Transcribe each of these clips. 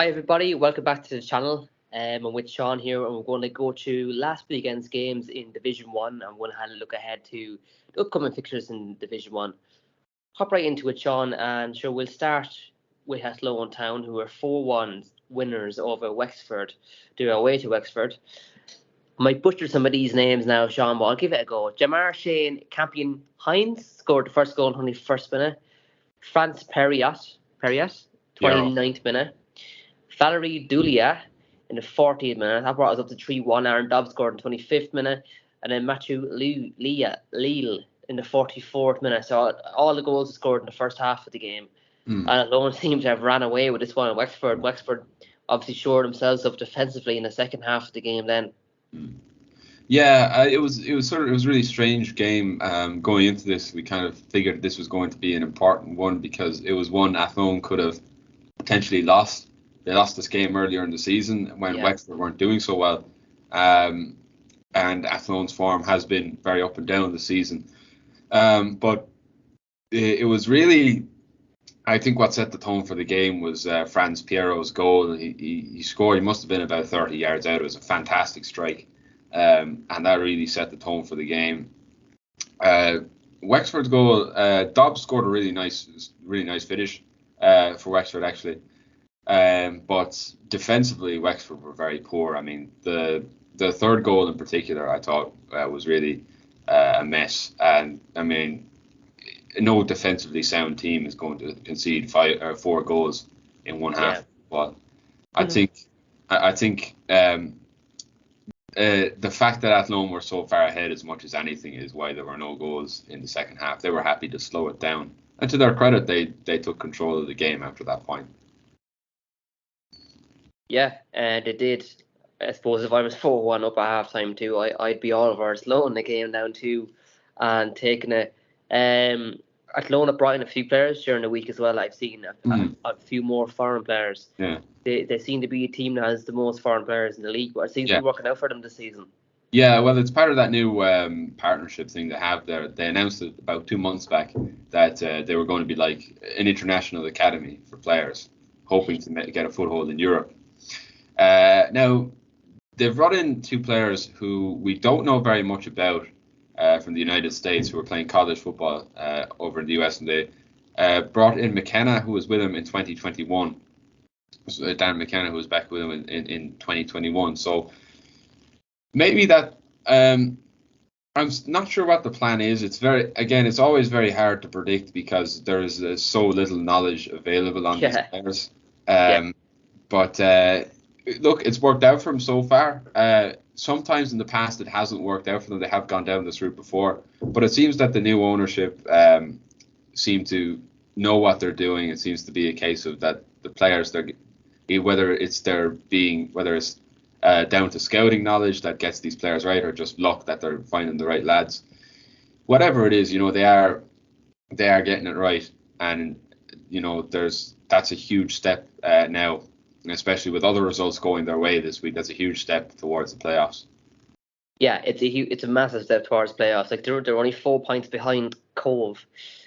Hi everybody, welcome back to the channel. I'm with Sean here, and we're going to go through last weekend's games in Division 1 and we're going to have a look ahead to the upcoming fixtures in Division 1. Hop right into it, Sean, and sure, we'll start with Athlone Town, who are 4-1 winners over Wexford. They're away to Wexford. I might butcher some of these names now, Sean, but I'll give it a go. Jamar Shane Campion Hines scored the first goal in the 21st minute. France Perriot, 29th minute. Valerie Dulia in the 40th minute. That brought us up to 3-1. Aaron Dobbs scored in the 25th minute. And then Matthew Leal in the 44th minute. So all the goals were scored in the first half of the game. And Athlone seems to have ran away with this one. Wexford obviously shored themselves up defensively in the second half of the game then. Yeah, it was a really strange game going into this. We kind of figured this was going to be an important one because it was one Athlone could have potentially lost. They lost this game earlier in the season when Wexford weren't doing so well. And Athlone's form has been very up and down this season. But it was really, I think what set the tone for the game was Franz Piero's goal. He scored, he must have been about 30 yards out. It was a fantastic strike. And that really set the tone for the game. Wexford's goal, Dobbs scored a really nice finish for Wexford actually. But defensively, Wexford were very poor. I mean, the third goal in particular, I thought was really a mess. And I mean, no defensively sound team is going to concede 4 goals in one half. But I think the fact that Athlone were so far ahead as much as anything is why there were no goals in the second half. They were happy to slow it down. And to their credit, they took control of the game after that point. Yeah, they did. I suppose if I was 4-1 up at half time too, I'd be all over slowing the game down too and taking it. Athlone have brought in a few players during the week as well. I've seen a few more foreign players. Yeah. They seem to be a team that has the most foreign players in the league, but it seems to be working out for them this season. Yeah, well, it's part of that new partnership thing they have there. They announced it about 2 months back that they were going to be like an international academy for players, hoping to get a foothold in Europe. Now, they've brought in 2 players who we don't know very much about from the United States who are playing college football over in the US. And they brought in McKenna, who was with him in 2021. So Dan McKenna, who was back with him in 2021. So maybe that I'm not sure what the plan is. It's always very hard to predict because there is so little knowledge available on these players. But look, it's worked out for them so far. Sometimes in the past it hasn't worked out for them. They have gone down this route before. But it seems that the new ownership seem to know what they're doing. It seems to be a case of that the players, whether it's down to scouting knowledge that gets these players right, or just luck that they're finding the right lads. Whatever it is, they are getting it right, and that's a huge step now, especially with other results going their way this week. That's a huge step towards the playoffs. Yeah, it's a massive step towards playoffs. Like they're only 4 points behind Cove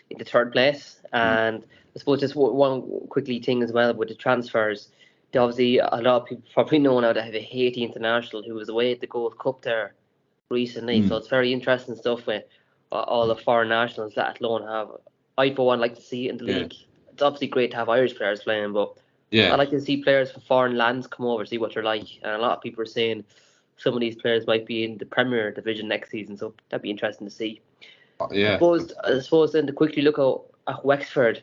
in the 3rd place, and I suppose just one quickly thing as well with the transfers. Obviously, a lot of people probably know now that have a Haiti international who was away at the Gold Cup there recently. So it's very interesting stuff with all the foreign nationals that Athlone have. I, for one, like to see it in the league. It's obviously great to have Irish players playing, but I like to see players from foreign lands come over, see what they're like. And a lot of people are saying some of these players might be in the Premier Division next season, so that'd be interesting to see. I suppose then to quickly look at Wexford,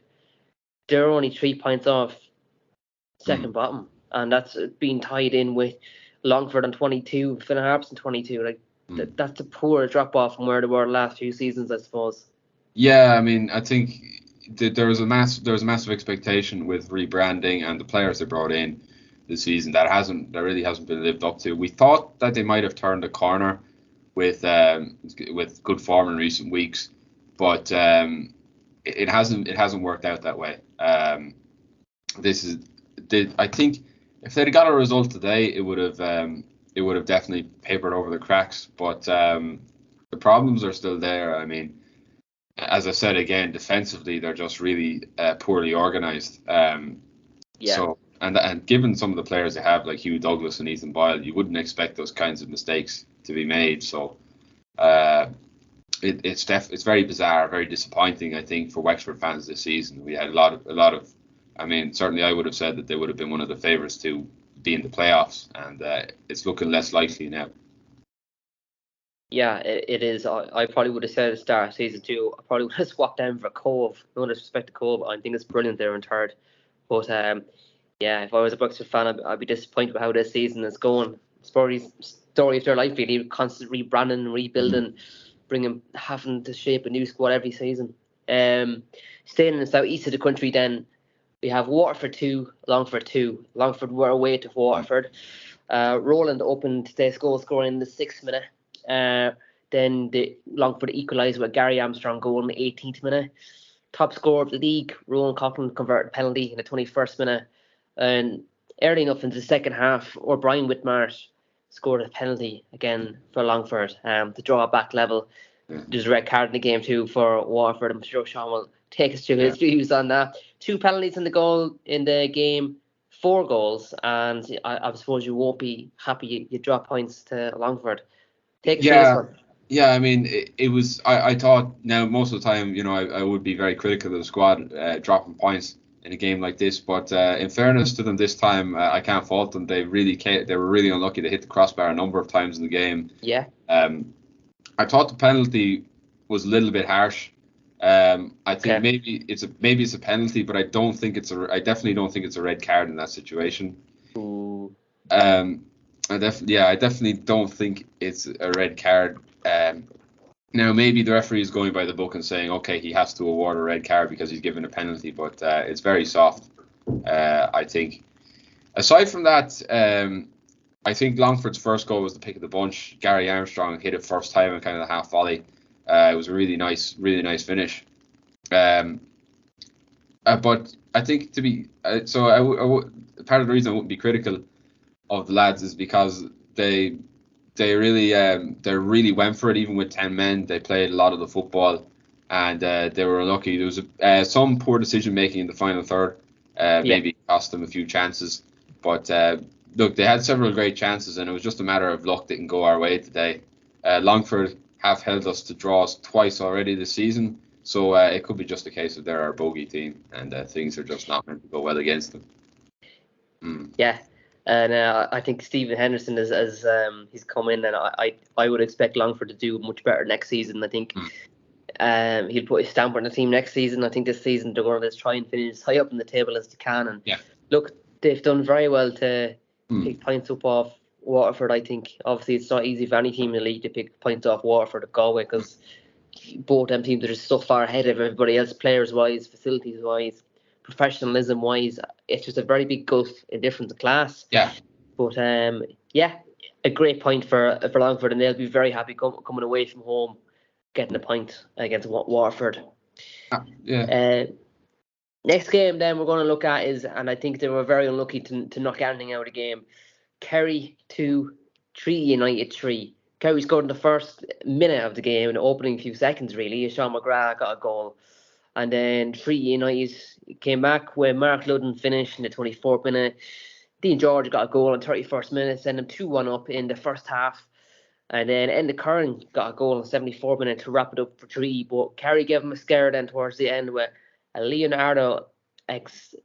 they're only 3 points off second bottom, and that's being tied in with Longford on 22, Finn Harps on 22. That's a poor drop off from where they were the last few seasons, I suppose. Yeah, I mean, I think there was a massive expectation with rebranding and the players they brought in this season that really hasn't been lived up to. We thought that they might have turned a corner with good form in recent weeks, but it hasn't worked out that way. I think if they'd got a result today, it would have definitely papered over the cracks. But the problems are still there. I mean, as I said again, defensively they're just really poorly organised. So and given some of the players they have, like Hugh Douglas and Ethan Boyle, you wouldn't expect those kinds of mistakes to be made. So it's very bizarre, very disappointing, I think, for Wexford fans this season. We had a lot of. I mean, certainly I would have said that they would have been one of the favourites to be in the playoffs, and it's looking less likely now. Yeah, it is. I probably would have said at the start of season 2, I probably would have swapped down for Cove. No disrespect to Cove, I think it's brilliant they're in third. But yeah, if I was a Wexford fan, I'd be disappointed with how this season is going. Story of their life, really. Constant rebranding, rebuilding, having to shape a new squad every season. Staying in the southeast of the country, then we have Waterford 2, Longford 2. Longford were away to Waterford. Roland opened their goal scoring in the 6th minute. Then the Longford equalised with Gary Armstrong goal in the 18th minute. Top scorer of the league, Rowan Coughlin converted a penalty in the 21st minute. And early enough into the second half, O'Brien Whitmart scored a penalty again for Longford to draw it back level. There's a red card in the game too for Waterford. I'm sure Sean will take us through his views on that. 2 penalties in the game, 4 goals, and I suppose you won't be happy you drop points to Longford. Take us through this one. Yeah, I mean, it was. I thought now most of the time, I would be very critical of the squad dropping points in a game like this. But in fairness to them, this time I can't fault them. They were really unlucky to hit the crossbar a number of times in the game. Yeah. I thought the penalty was a little bit harsh. I think maybe it's a penalty, but I definitely don't think it's a red card in that situation. Ooh. I definitely don't think it's a red card. Now maybe the referee is going by the book and saying, okay, he has to award a red card because he's given a penalty, but it's very soft. I think. Aside from that, I think Longford's first goal was the pick of the bunch. Gary Armstrong hit it first time in kind of the half volley. It was a really nice finish. But I think to be part of the reason I wouldn't be critical of the lads is because they really went for it. Even with 10 men, they played a lot of the football, and they were unlucky. There was some poor decision making in the final third. Maybe cost them a few chances, but look, they had several great chances, and it was just a matter of luck didn't go our way today. Longford have held us to draws twice already this season, so it could be just a case of they're our bogey team, and things are just not meant to go well against them. Yeah. And I think Stephen Henderson as he's come in, and I would expect Longford to do much better next season. I think he'll put his stamp on the team next season. I think this season they're going to try and finish as high up in the table as they can. And look, they've done very well to pick points up off Waterford. I think obviously it's not easy for any team in the league to pick points off Waterford or Galway, because both them teams are just so far ahead of everybody else, players wise, facilities wise, professionalism wise. It's just a very big gulf in difference of class. Yeah. But a great point for Longford, and they'll be very happy coming away from home, getting a point against Waterford. Next game then we're going to look at is, and I think they were very unlucky to knock anything out of the game, Kerry 2, Treaty United 3. Kerry scored in the first minute of the game, in the opening few seconds really. Sean McGrath got a goal. And then Treaty United came back with Mark Ludden finished in the 24th minute. Dean George got a goal in the 31st minute, sent them 2-1 up in the first half. And then Enda Curran got a goal in the 74th minute to wrap it up for 3. But Kerry gave him a scare then towards the end with Leonardo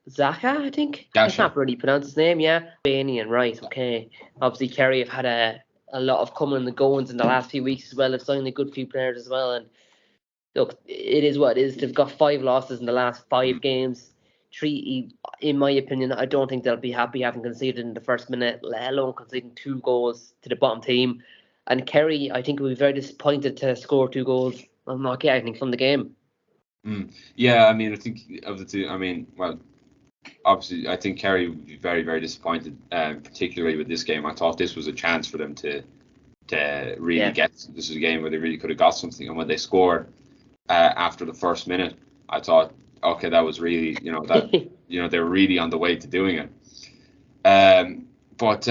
Zaka, I think. I can't really pronounce his name, Albanian, right, okay. Obviously Kerry have had a lot of coming and the goings in the last few weeks as well. They've signed a good few players as well, and look, it is what it is. They've got 5 losses in the last 5 games. Treaty, in my opinion, I don't think they'll be happy having conceded in the first minute, let alone conceding 2 goals to the bottom team. And Kerry, I think, will be very disappointed to score 2 goals and not get anything from the game. Yeah, I mean, I think of the two, obviously, I think Kerry would be very, very disappointed, particularly with this game. I thought this was a chance for them to really get. This is a game where they really could have got something, and when they scored after the first minute, I thought, okay, that was really, they're really on the way to doing it. But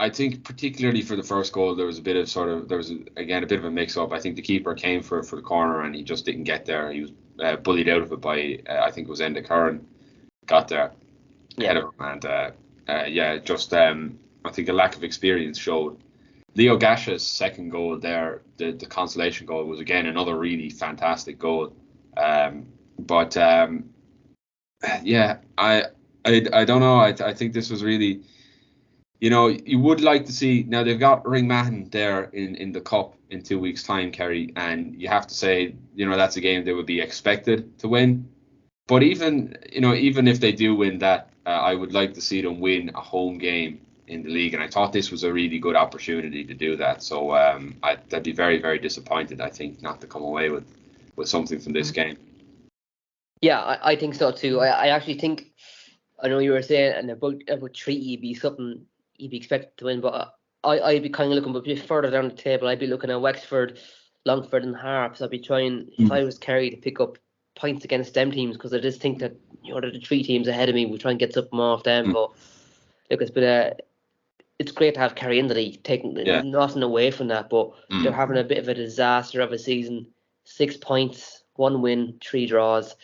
I think particularly for the first goal, there was a bit of a mix-up. I think the keeper came for the corner and he just didn't get there. He was bullied out of it by, I think it was Enda Curran, got there. ahead of him, and I think a lack of experience showed. Leo Gasha's second goal there, the consolation goal, was again another really fantastic goal. But I don't know. I think this was really, you would like to see. Now they've got Ringmahon there in the cup in 2 weeks' time, Kerry, and you have to say, that's a game they would be expected to win. But even if they do win that, I would like to see them win a home game in the league, and I thought this was a really good opportunity to do that. So I'd be very, very disappointed, I think, not to come away with something from this game. Yeah, I think so too. I actually think, I know you were saying and about Treaty be something you'd be expected to win, but I'd be kind of looking a bit further down the table. I'd be looking at Wexford, Longford and Harps. I'd be trying, if I was Kerry, to pick up points against them teams, because I just think that the 3 teams ahead of me, we try and get something off them. But look, it's great to have Kerry in the league, taking nothing away from that, but they're having a bit of a disaster of a season. 6 points, 1 win, 3 draws,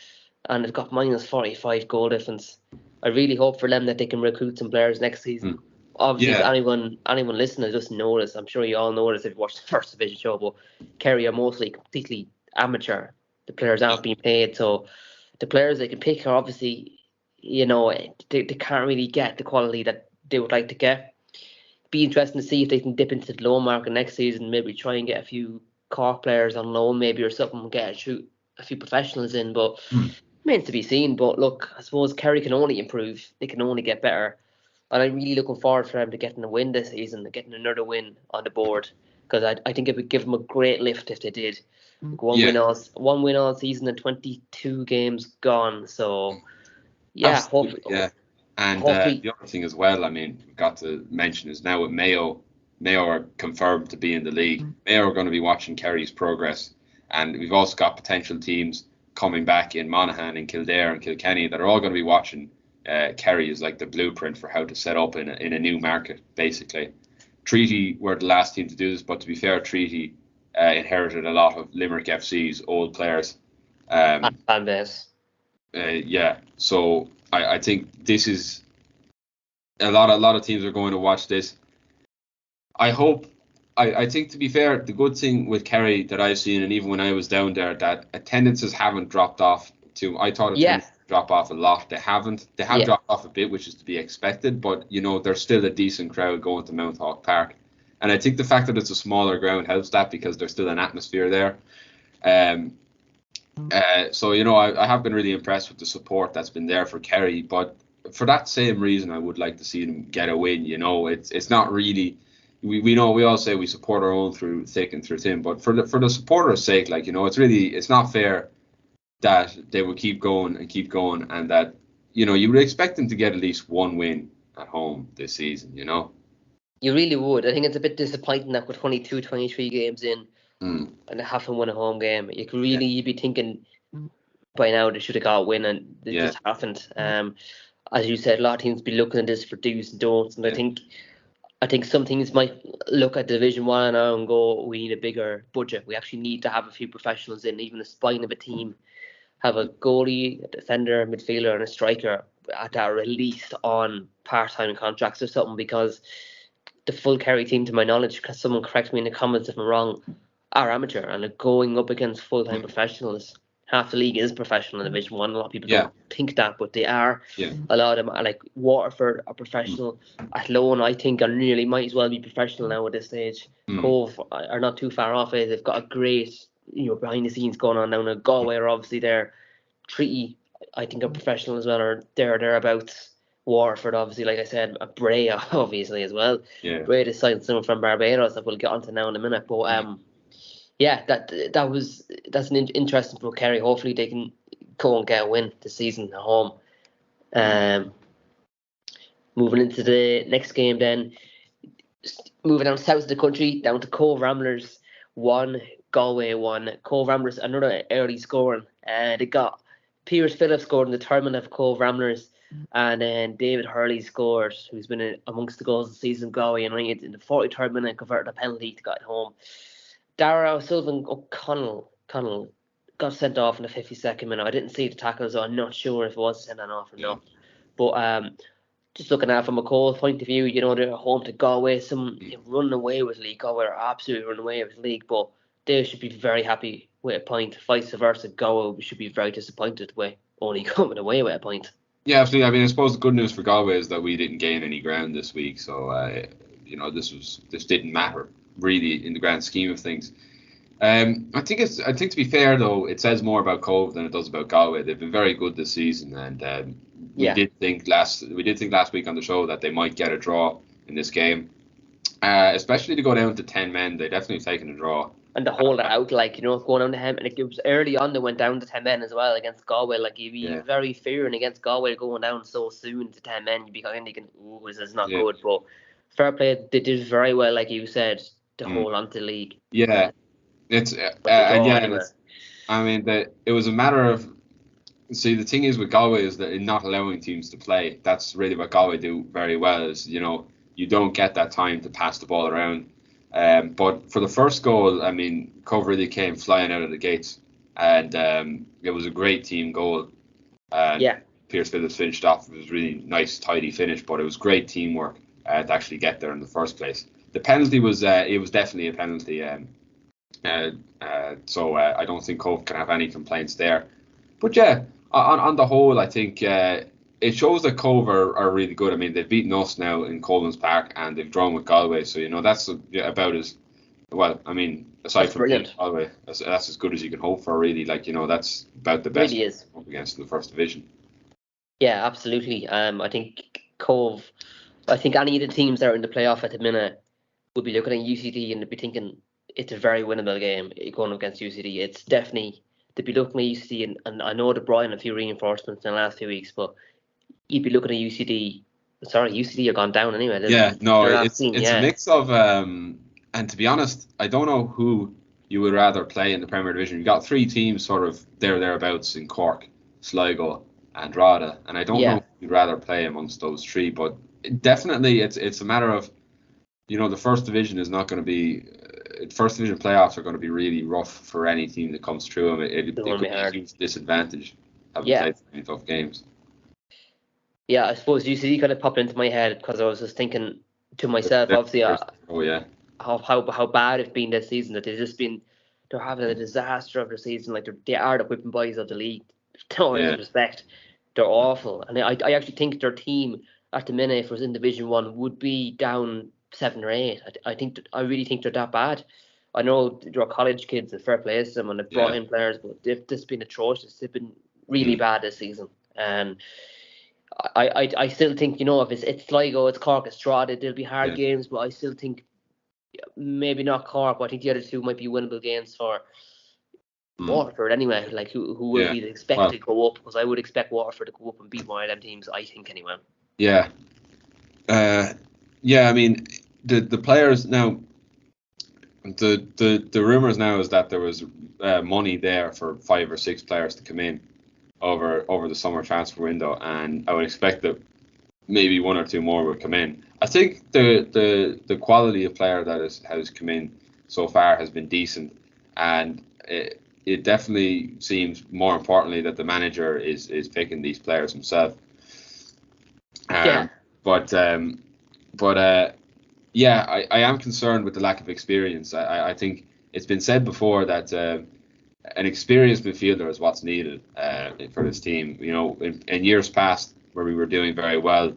and they've got minus 45 goal difference. I really hope for them that they can recruit some players next season. Obviously, if anyone listening just know this, I'm sure you all know this if you watched the first division show, but Kerry are mostly completely amateur. The players aren't being paid, so the players they can pick are obviously, they can't really get the quality that they would like to get. Be interesting to see if they can dip into the loan market next season, maybe try and get a few Cork players on loan maybe or something, get a few professionals in, but remains to be seen. But look, I suppose Kerry can only improve, they can only get better, and I'm really looking forward for them to getting a win this season, to getting another win on the board, because I think it would give them a great lift if they did. Like one win all season and 22 games gone, so hopefully. And the other thing as well, I mean, we've got to mention is now with Mayo are confirmed to be in the league. Mayo are going to be watching Kerry's progress, and we've also got potential teams coming back in Monaghan and Kildare and Kilkenny that are all going to be watching Kerry as like the blueprint for how to set up in a new market, basically. Treaty were the last team to do this, but to be fair, Treaty inherited a lot of Limerick FC's old players. Fan base. So I think this is a lot of teams are going to watch this. I think, to be fair, the good thing with Kerry that I've seen, and even when I was down there, that attendances haven't dropped off I thought attendance would drop off a lot. They haven't. They have dropped off a bit, which is to be expected, but there's still a decent crowd going to Mount Hawk Park. And I think the fact that it's a smaller ground helps that, because there's still an atmosphere there. So I have been really impressed with the support that's been there for Kerry, but for that same reason, I would like to see them get a win. It's not really. We know, we all say we support our own through thick and through thin, but for the supporters' sake, it's not fair that they would keep going, and that you would expect them to get at least 1 win at home this season. You really would. I think it's a bit disappointing that with 22, 23 games in, and they haven't won a home game. You'd be thinking by now they should have got a win, and they just haven't. As you said, a lot of teams be looking at this for do's and don'ts, and I think some teams might look at Division 1 now and go, we need a bigger budget. We actually need to have a few professionals in, even the spine of a team. Have a goalie, a defender, a midfielder, and a striker that are released on part-time contracts or something, because the full Kerry team, to my knowledge, because someone correct me in the comments if I'm wrong, are amateur and are going up against full-time professionals. Half the league is professional in Division 1. A lot of people don't think that, but they are. A lot of them are, like Waterford, are professional. Athlone, I think, are nearly might as well be professional now at this stage. Cove are not too far off it. They've got a great, behind the scenes going on now. Galway are obviously there. Treaty, I think, are professional as well, or thereabouts. Waterford, obviously, like I said, Bray, obviously, as well. Bray decided someone from Barbados that we'll get onto now in a minute. But that's an interesting for Kerry. Hopefully they can go and get a win this season at home. Moving into the next game then, moving down south of the country, down to Cove Ramblers 1, Galway 1. Cove Ramblers, another early scoring. They got Piers Phillips scored in the third minute of Cove Ramblers, and then David Hurley scored, who's been amongst the goals of the season of Galway United, in the 43rd minute, converted a penalty to get it home. Dara O'Sullivan O'Connell got sent off in the 52nd minute. I didn't see the tackle, so I'm not sure if it was sent off or not. But just looking at it from a Cove point of view, you know, they're home to Galway. They're running away with league. Galway are absolutely running away with league, but they should be very happy with a point. Vice versa, Galway should be very disappointed with only coming away with a point. Yeah, absolutely. I mean, I suppose the good news for Galway is that we didn't gain any ground this week, so you know, this didn't matter really in the grand scheme of things. I think to be fair though, it says more about Cove than it does about Galway. They've been very good this season, and we did think last week on the show that they might get a draw in this game, especially to go down to 10 men. They definitely taken a draw. And to hold it out, like, you know, going down to him, and it was early on they went down to 10 men as well against Galway. Like, you'd be very fearing against Galway going down so soon to 10 men. You'd be kind of thinking, ooh, this is not good. But fair play, they did very well, like you said, to hold on to the league. Yeah, it's I mean, it was a matter of. See, the thing is with Galway is that in not allowing teams to play, that's really what Galway do very well. Is, you know, you don't get that time to pass the ball around. But for the first goal, I mean, Cove really came flying out of the gates, and it was a great team goal. Pierce Phillips finished off. It was really nice, tidy finish, but it was great teamwork to actually get there in the first place. The penalty was definitely a penalty, so I don't think Cove can have any complaints there. But yeah, on the whole, I think it shows that Cove are really good. I mean, they've beaten us now in Coleman's Park, and they've drawn with Galway. So, you know, that's about as well. I mean, aside from Galway, that's as good as you can hope for, really. Like, you know, that's about the best really is. Up against in the first division. Yeah, absolutely. I think Cove. I think any of the teams that are in the playoff at the minute would be looking at UCD and they'd be thinking it's a very winnable game going up against UCD. It's definitely. To be looking at UCD, and I know they brought in a few reinforcements in the last few weeks, but you'd be looking at UCD. Sorry, UCD have gone down anyway. It's a mix of, and to be honest, I don't know who you would rather play in the Premier Division. You've got three teams sort of thereabouts in Cork, Sligo, and Drogheda, and I don't know who you'd rather play amongst those three, but definitely it's a matter of, you know, the first division is not going to be. First division playoffs are going to be really rough for any team that comes through them. It could be a huge disadvantage having played so many tough games. Yeah, I suppose UCD kind of popped into my head because I was just thinking to myself, obviously, how bad it's been this season. That they're having a disaster of the season. Like they are the whipping boys of the league. No disrespect, they're awful. And I actually think their team at the minute, if it was in Division 1, would be down 7 or 8. I really think they're that bad. I know they're college kids, and fair play to them, and they've brought in players, but they've just been atrocious. They've been really bad this season, and I still think, you know, if it's Sligo, it's Cork, it's Drogheda, they'll be hard games, but I still think maybe not Cork, but I think the other two might be winnable games for Waterford anyway. Like who will be expected to go up? Because I would expect Waterford to go up and beat one of them teams. I think anyway. Yeah. I mean, the players now. The rumors now is that there was money there for 5 or 6 players to come in over the summer transfer window, and I would expect that maybe 1 or 2 more would come in. I think the quality of player that has come in so far has been decent, and it definitely seems, more importantly, that the manager is picking these players himself. I am concerned with the lack of experience. I think it's been said before that an experienced midfielder is what's needed for this team. You know, in years past, where we were doing very well,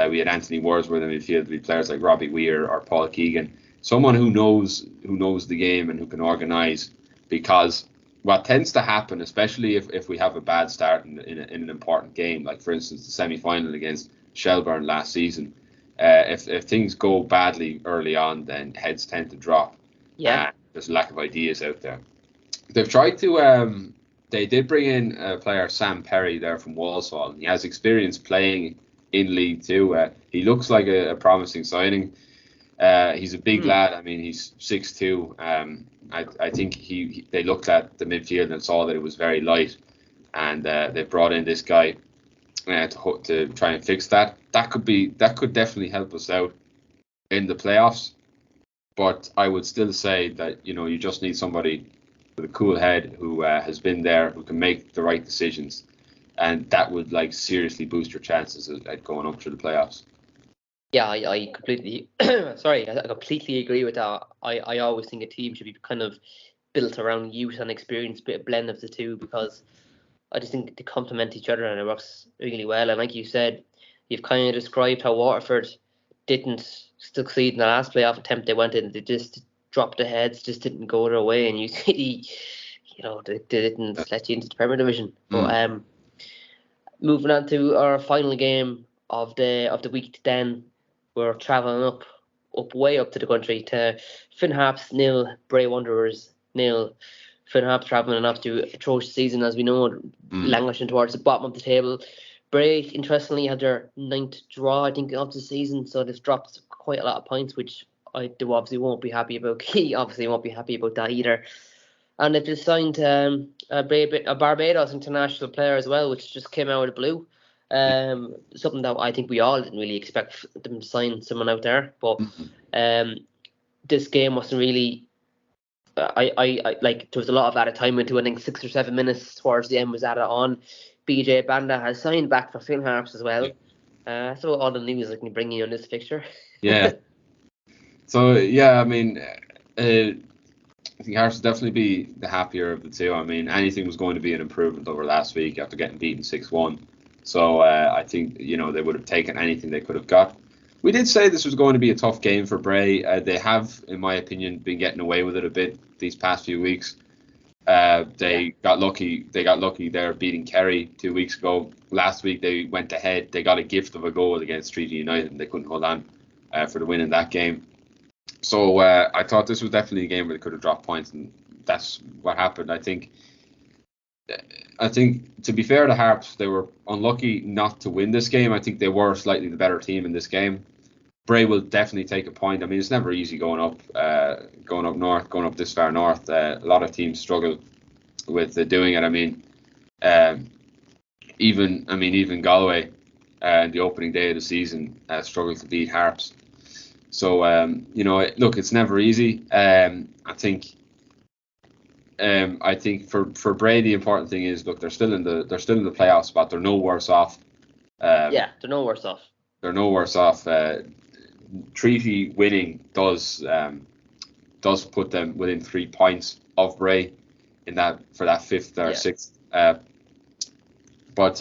we had Anthony Wordsworth in midfield, we had players like Robbie Weir or Paul Keegan, someone who knows the game and who can organise. Because what tends to happen, especially if we have a bad start in an important game, like for instance the semi-final against Shelbourne last season, if things go badly early on, then heads tend to drop. There's a lack of ideas out there. They've tried to they did bring in player Sam Perry there from Walsall, and he has experience playing in League Two. He looks like a promising signing. He's a big lad. I mean, he's 6'2". I think they looked at the midfield and saw that it was very light, and they brought in this guy to try and fix that. That could definitely help us out in the playoffs. But I would still say that, you know, you just need somebody with a cool head who has been there, who can make the right decisions. and that would like seriously boost your chances at going up through the playoffs. Yeah, I completely I completely agree with that. I always think a team should be kind of built around youth and experience, bit of blend of the two, because I just think they complement each other and it works really well. And like you said, you've kind of described how Waterford didn't succeed in the last playoff attempt they went in. They just dropped the heads, just didn't go their way, and you see, they didn't let you into the Premier Division. But moving on to our final game of the week, then we're travelling up way up to the country to Finn Harps 0, Bray Wanderers 0. Finn Harps travelling up to atrocious season, as we know, languishing towards the bottom of the table. Bray, interestingly, had their 9th draw, I think, of the season, so they've dropped quite a lot of points, which I do obviously won't be happy about. He obviously won't be happy about that either. And they've just signed a Barbados international player as well, which just came out of the blue. Something that I think we all didn't really expect them to sign someone out there. But this game wasn't really. I like, there was a lot of added time into it. I think 6 or 7 minutes towards the end was added on. BJ Banda has signed back for Finn Harps as well. So all the news I can bring you on this fixture. Yeah. So yeah, I mean, I think Harps will definitely be the happier of the two. I mean, anything was going to be an improvement over last week after getting beaten 6-1. So I think they would have taken anything they could have got. We did say this was going to be a tough game for Bray. They have, in my opinion, been getting away with it a bit these past few weeks. They got lucky. They got lucky there beating Kerry 2 weeks ago. Last week they went ahead. They got a gift of a goal against Treaty United, and they couldn't hold on for the win in that game. So I thought this was definitely a game where they could have dropped points, and that's what happened. I think, to be fair to Harps, they were unlucky not to win this game. I think they were slightly the better team in this game. Bray will definitely take a point. I mean, it's never easy going up north, going up this far north. A lot of teams struggle with doing it. I mean, even Galway, the opening day of the season, struggled to beat Harps. So look, it's never easy. I think for Bray, the important thing is, look, they're still in the playoff spot. They're no worse off. They're no worse off. They're no worse off. Treaty winning does put them within 3 points of Bray in that for that 5th or 6th. But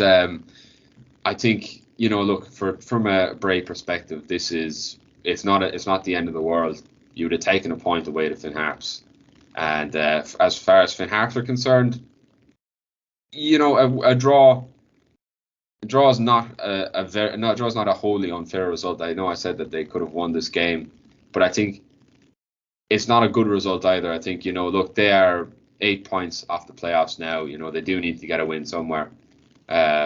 I think, look, from a Bray perspective, it's not the end of the world. You would have taken a point away to Finn Harps, and as far as Finn Harps are concerned, a draw. A draw is not a wholly unfair result. I know I said that they could have won this game, but I think it's not a good result either. I think, look, they are 8 points off the playoffs now. They do need to get a win somewhere.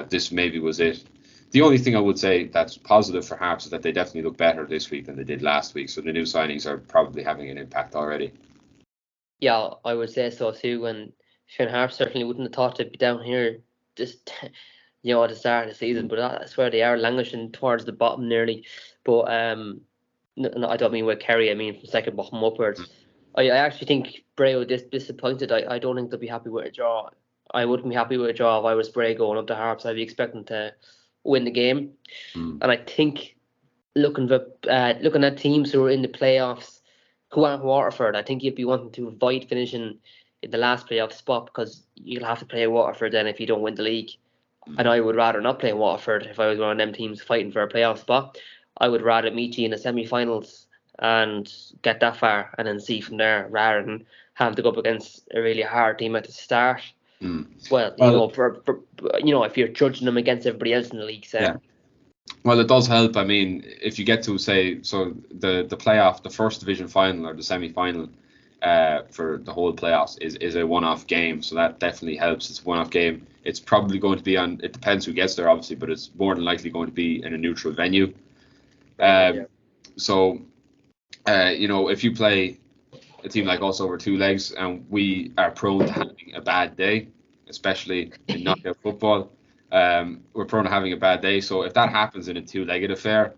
This maybe was it. The only thing I would say that's positive for Harps is that they definitely look better this week than they did last week. So the new signings are probably having an impact already. Yeah, I would say so too. And Finn Harps certainly wouldn't have thought to be down here just at the start of the season, but that's where they are, languishing towards the bottom nearly. But no, I don't mean with Kerry, I mean from second bottom upwards. I actually think Bray will be disappointed. I don't think they'll be happy with a draw. I wouldn't be happy with a draw if I was Bray going up to Harps. I'd be expecting to win the game. And I think looking at teams who are in the playoffs who aren't Waterford, I think you'd be wanting to avoid finishing in the last playoff spot, because you'll have to play Waterford then if you don't win the league. And I would rather not play Waterford if I was one of them teams fighting for a playoff spot. I would rather meet you in the semi-finals and get that far and then see from there, rather than have to go up against a really hard team at the start. Well, if you're judging them against everybody else in the league. So. Yeah. Well, it does help. I mean, if you get to, say, so the playoff, the first division final or the semi-final for the whole playoffs is a one-off game, so that definitely helps. It's a one-off game. It's probably going to be on, it depends who gets there, obviously, but it's more than likely going to be in a neutral venue. So, if you play a team like us over 2 legs, and we are prone to having a bad day, especially in knockout football, we're prone to having a bad day. So if that happens in a 2-legged affair,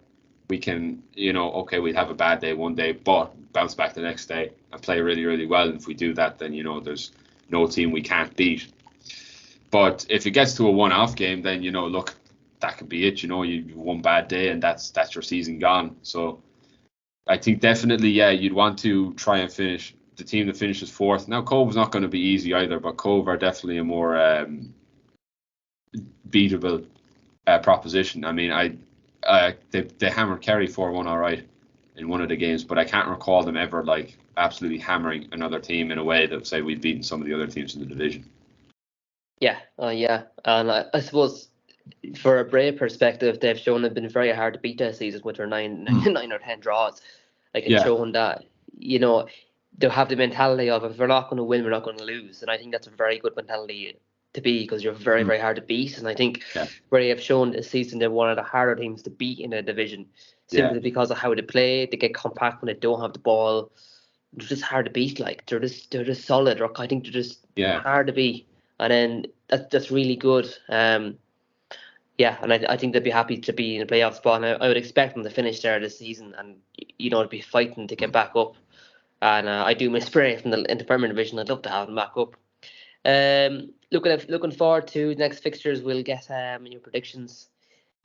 we can, we'd have a bad day one day, but bounce back the next day and play really, really well. And if we do that, then, there's no team we can't beat. But if it gets to a one-off game, then look, that could be it. You have one bad day and that's your season gone. So I think definitely, yeah, you'd want to try and finish the team that finishes fourth. Now, Cove's not going to be easy either, but Cove are definitely a more beatable proposition. I mean, they hammered Kerry 4-1 all right in one of the games, but I can't recall them ever like absolutely hammering another team in a way that say we've beaten some of the other teams in the division. Yeah, and I suppose for a Bray perspective, they've shown it's been very hard to beat this season with their 9 or 10 draws. Like it's shown that they'll have the mentality of, if we're not going to win, we're not going to lose, and I think that's a very good mentality to be, because you're very, very hard to beat. And I think Bray have shown this season they're one of the harder teams to beat in a division, simply because of how they play. They get compact when they don't have the ball. They're just hard to beat. Like they're just solid. I think they're just hard to beat. And then that's really good. And I think they'd be happy to be in a playoff spot. And I would expect them to finish there this season, and to be fighting to get back up. And I do miss Bray in the Premier Division. I'd love to have them back up. Looking forward to the next fixtures. We'll get your predictions.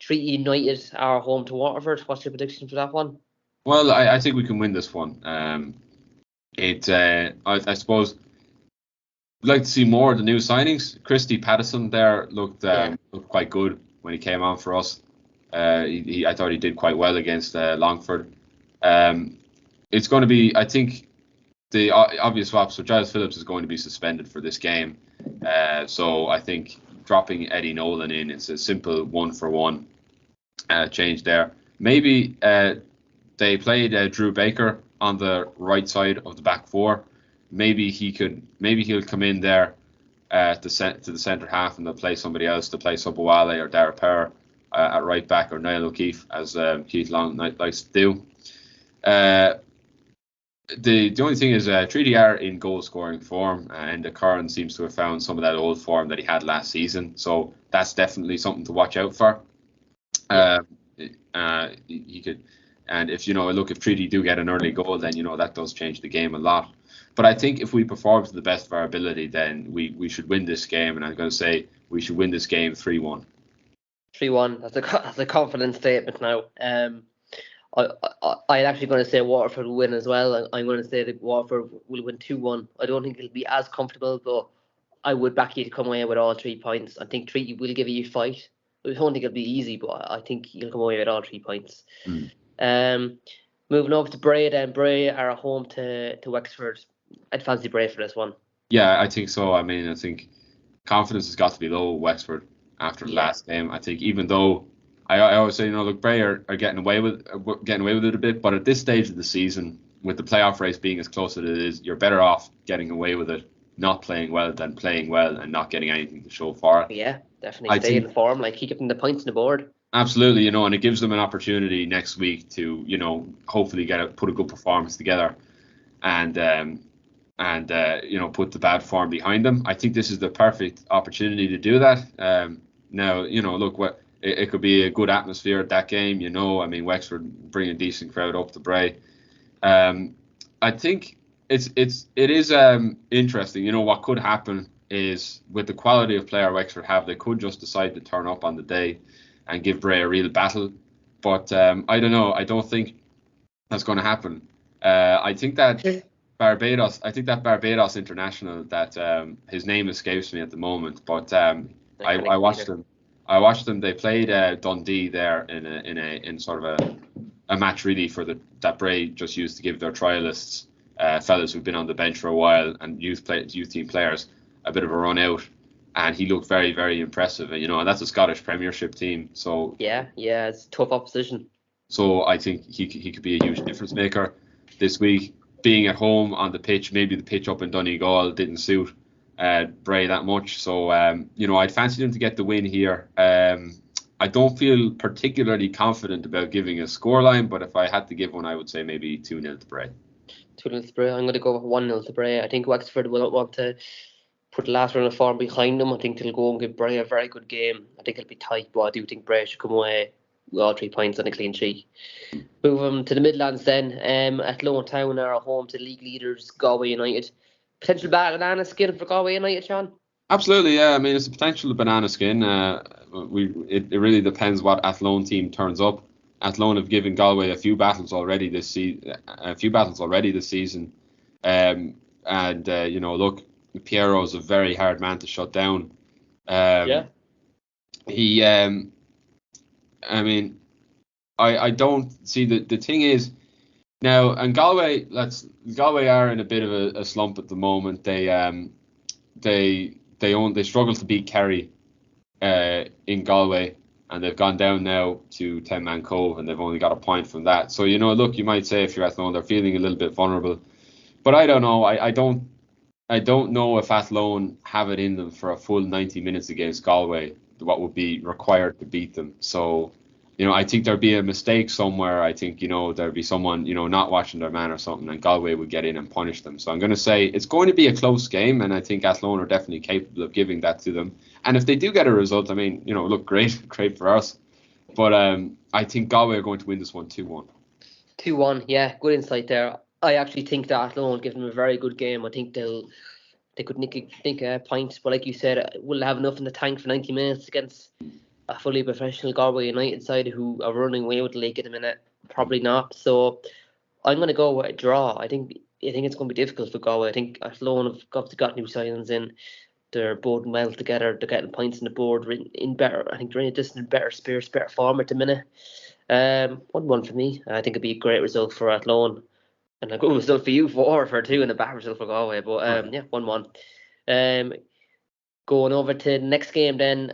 Treaty United are home to Waterford. What's your prediction for that one? Well, I think we can win this one. I suppose I'd like to see more of the new signings. Christy Pattison there looked quite good when he came on for us. I thought he did quite well against Longford. It's going to be, I think, the obvious swap. So Giles Phillips is going to be suspended for this game. So I think dropping Eddie Nolan in, it's a simple 1-for-1 change there. Maybe they played Drew Baker on the right side of the back four. Maybe he'll come in there to the centre half, and they'll play somebody else to play Subawale or Dara Power at right back, or Niall O'Keefe, as Keith Long likes to do. The only thing is Treaty are in goal scoring form, and Curran seems to have found some of that old form that he had last season. So that's definitely something to watch out for. He could, and if if Treaty do get an early goal, then that does change the game a lot. But I think if we perform to the best of our ability, then we should win this game, and I'm going to say we should win this game 3-1. 3-1. That's a confident statement now. I'm actually going to say Waterford will win as well. I'm going to say that Waterford will win 2-1. I don't think it'll be as comfortable, but I would back you to come away with all 3 points. I think Treaty will give you a fight. I don't think it'll be easy, but I think you'll come away with all 3 points. Moving over to Bray, then. Bray are at home to Wexford. I'd fancy Bray for this one. Yeah, I think so. I mean, I think confidence has got to be low with Wexford after the last game. I think even though I always say, look, Bray are getting away with it a bit, but at this stage of the season, with the playoff race being as close as it is, you're better off getting away with it, not playing well, than playing well and not getting anything to show for it. Yeah, definitely stay in form, keep them the points on the board. Absolutely, and it gives them an opportunity next week to, hopefully put a good performance together, and put the bad form behind them. I think this is the perfect opportunity to do that. Now, look, it could be a good atmosphere at that game. I mean, Wexford bring a decent crowd up to Bray. I think it is interesting. What could happen is, with the quality of player Wexford have, they could just decide to turn up on the day and give Bray a real battle. But I don't know. I don't think that's going to happen. I think that Barbados international, that his name escapes me at the moment, but I watched them. They played Dundee there in sort of a match really that Bray just used to give their trialists, fellas who've been on the bench for a while, and youth team players, a bit of a run out, and he looked very, very impressive. And that's a Scottish Premiership team, so yeah, it's tough opposition. So I think he could be a huge difference maker this week. Being at home on the pitch, maybe the pitch up in Donegal didn't suit Bray that much. So, I'd fancy them to get the win here. I don't feel particularly confident about giving a scoreline, but if I had to give one, I would say maybe 2-0 to Bray. 2-0 to Bray. I'm going to go with 1-0 to Bray. I think Wexford will want to put the last run of form behind them. I think they'll go and give Bray a very good game. I think it'll be tight, but I do think Bray should come away with all 3 points on a clean sheet. Moving to the Midlands then. At Lone Town are home to league leaders Galway United. Potential battle and skin for Galway United, Sean? Absolutely, yeah. I mean, it's a potential banana skin. It really depends what Athlone team turns up. Athlone have given Galway a few battles already this season. And look, Piero's a very hard man to shut down. Yeah. He, I mean, I don't see the thing is now, and Galway are in a bit of a slump at the moment. They struggle to beat Kerry in Galway, and they've gone down now to 10-man Cove, and they've only got a point from that. So look, you might say if you're Athlone, they're feeling a little bit vulnerable, but I don't know. I don't know if Athlone have it in them for a full 90 minutes against Galway, what would be required to beat them. So, I think there'd be a mistake somewhere. I think, there'd be someone, not watching their man or something, and Galway would get in and punish them. So I'm going to say it's going to be a close game, and I think Athlone are definitely capable of giving that to them. And if they do get a result, I mean, look, great for us. But I think Galway are going to win this one 2-1. 2-1, yeah, good insight there. I actually think that Athlone will give them a very good game. I think they could nick a point, but like you said, we'll have enough in the tank for 90 minutes against a fully professional Galway United side who are running away with the league at the minute. Probably not. So I'm going to go with a draw. I think it's going to be difficult for Galway. I think Athlone have obviously got new signings in. They're both well together. They're getting points on the board in better. I think they're just in better spirits, better form at the minute. 1-1 for me. I think it'd be a great result for Athlone. And a good result for you, 4-2, and a bad result for Galway. But yeah, 1-1. Going over to the next game then,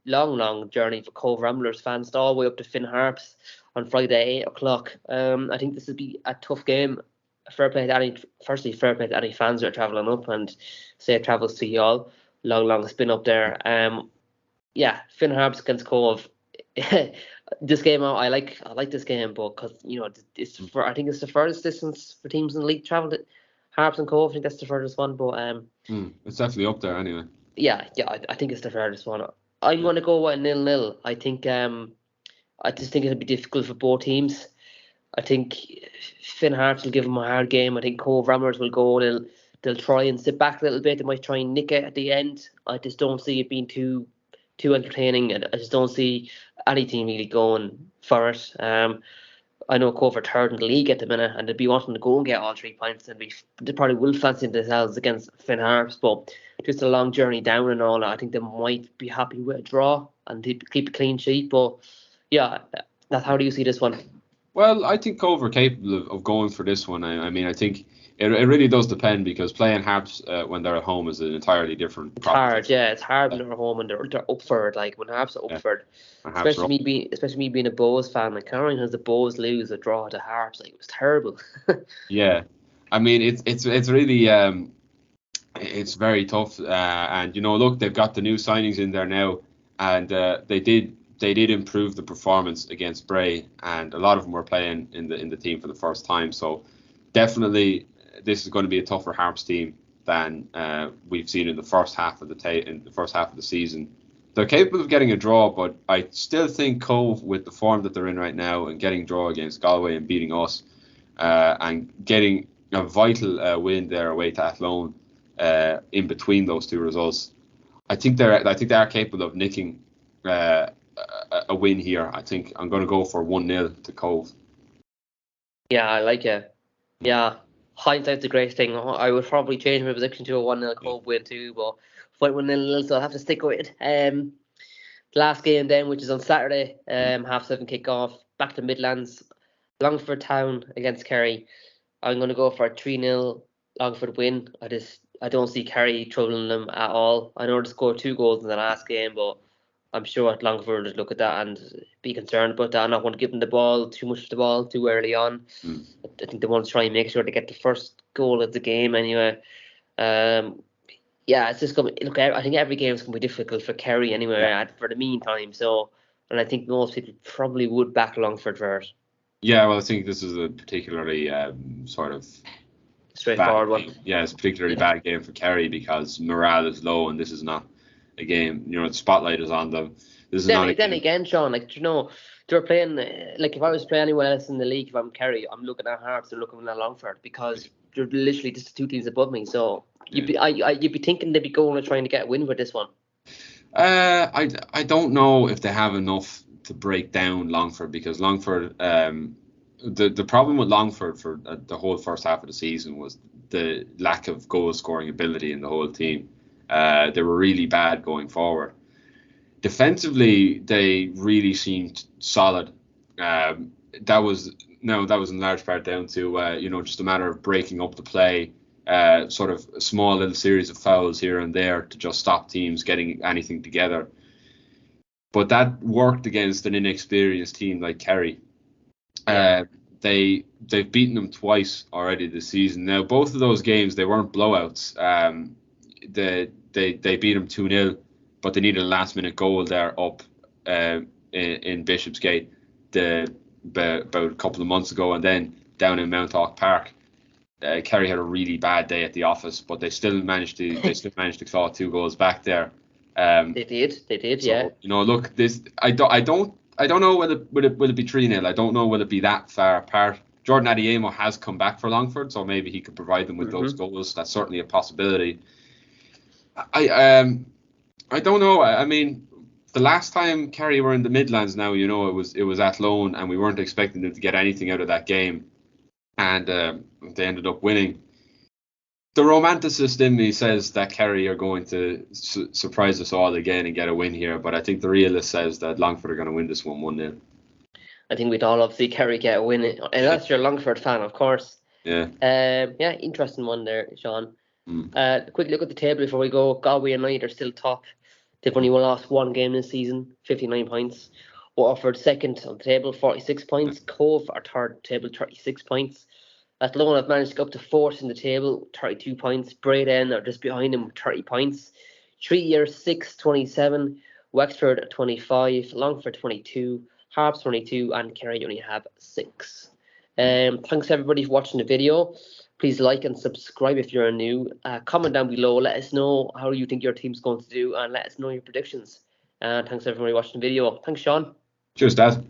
long journey for Cove Ramblers fans, all the way up to Finn Harps on Friday, 8 o'clock. I think this will be a tough game. Fair play to any fans who are travelling up, and safe travels to you all. Long spin up there. Yeah, Finn Harps against Cove. This game, I like this game, but because I think it's the furthest distance for teams in the league travel. Harps and Cove, I think that's the furthest one, but it's definitely up there anyway. Yeah, I think it's the furthest one. I'm going to go with 0-0. I think I just think it'll be difficult for both teams. I think Finn Harps will give them a hard game. I think Cove Ramblers will go. They'll try and sit back a little bit. They might try and nick it at the end. I just don't see it being too entertaining, and I just don't see any team really going for it. I know Cove are third in the league at the minute, and they'd be wanting to go and get all 3 points, and they probably will fancy themselves against Finn Harps, but just a long journey down and all. I think they might be happy with a draw and keep a clean sheet. But yeah, how do you see this one? Well, I think Cove are capable of going for this one. I mean, I think it really does depend, because playing Harps when they're at home is an entirely different. It's hard, yeah. It's hard when they're at home and they're up for it. Like when Harps are up for it, especially me being a Bows fan. Like Caroline has the Bows lose a draw to Harps, like it was terrible. Yeah, I mean it's really it's very tough. And look, they've got the new signings in there now, and they did improve the performance against Bray, and a lot of them were playing in the team for the first time. So definitely, this is going to be a tougher Harps team than we've seen in the first half of the season. They're capable of getting a draw, but I still think Cove, with the form that they're in right now, and getting draw against Galway and beating us, and getting a vital win there away to Athlone, in between those two results, I think they are capable of nicking a win here. I think I'm going to go for 1-0 to Cove. Yeah, I like it. Yeah, hindsight's a great thing. I would probably change my prediction to a 1-0 Cove win too, but fight 1-0, so I'll have to stick with it. Last game then, which is on Saturday, 7:30 kick-off, back to Midlands, Longford Town against Kerry. I'm going to go for a 3-0 Longford win. I don't see Kerry troubling them at all. I know they scored 2 goals in the last game, but I'm sure at Longford would look at that and be concerned about that. I don't want to give them too much of the ball too early on. I think they want to try and make sure they get the first goal of the game anyway. Yeah, it's just going to look. I think every game is going to be difficult for Kerry anyway for the meantime. So, and I think most people probably would back Longford for it. Yeah, well, I think this is a particularly sort of straightforward one. Yeah, it's a particularly bad game for Kerry because morale is low, and this is not a game. The spotlight is on them. This is then again, Sean, they're playing. Like if I was playing anyone else in the league, if I'm Kerry, I'm looking at Hearts and looking at Longford because you're literally just 2 teams above me. So you'd be thinking they'd be going and trying to get a win with this one. I don't know if they have enough to break down Longford, because Longford, the problem with Longford for the whole first half of the season was the lack of goal scoring ability in the whole team. They were really bad going forward. Defensively, they really seemed solid. That was in large part down to just a matter of breaking up the play, sort of a small little series of fouls here and there to just stop teams getting anything together. But that worked against an inexperienced team like Kerry. They've beaten them twice already this season. Now, both of those games, they weren't blowouts. They beat them 2-0, but they needed a last-minute goal there up in Bishopsgate about a couple of months ago, and then down in Mount Hawk Park. Kerry had a really bad day at the office, but they still managed to claw 2 goals back there. They did, yeah. Look, this I don't know will it be 3-0. I don't know will it be that far apart. Jordan Adiemo has come back for Longford, so maybe he could provide them with those goals. That's certainly a possibility. I don't know. I mean, the last time Kerry were in the Midlands, now it was at Lone, and we weren't expecting them to get anything out of that game, and they ended up winning. The romanticist in me says that Kerry are going to surprise us all again and get a win here, but I think the realist says that Longford are going to win this one 1-0. I think we'd all love to see Kerry get a win, unless you're a Longford fan, of course. Yeah. Interesting one there, Sean. Quick look at the table before we go. Galway United are still top. They've only lost 1 game this season, 59 points. Waterford second on the table, 46 points. Cove are third table, 36 points. Athlone have managed to go up to 4th in the table, 32 points. Braden are just behind them with 30 points. 3 years, 6, 27. Wexford 25. Longford 22. Harps 22. And Kerry only have 6. Thanks everybody for watching the video. Please like and subscribe if you're new. Comment down below. Let us know how you think your team's going to do, and let us know your predictions. Thanks everybody for watching the video. Thanks, Sean. Cheers, Dad.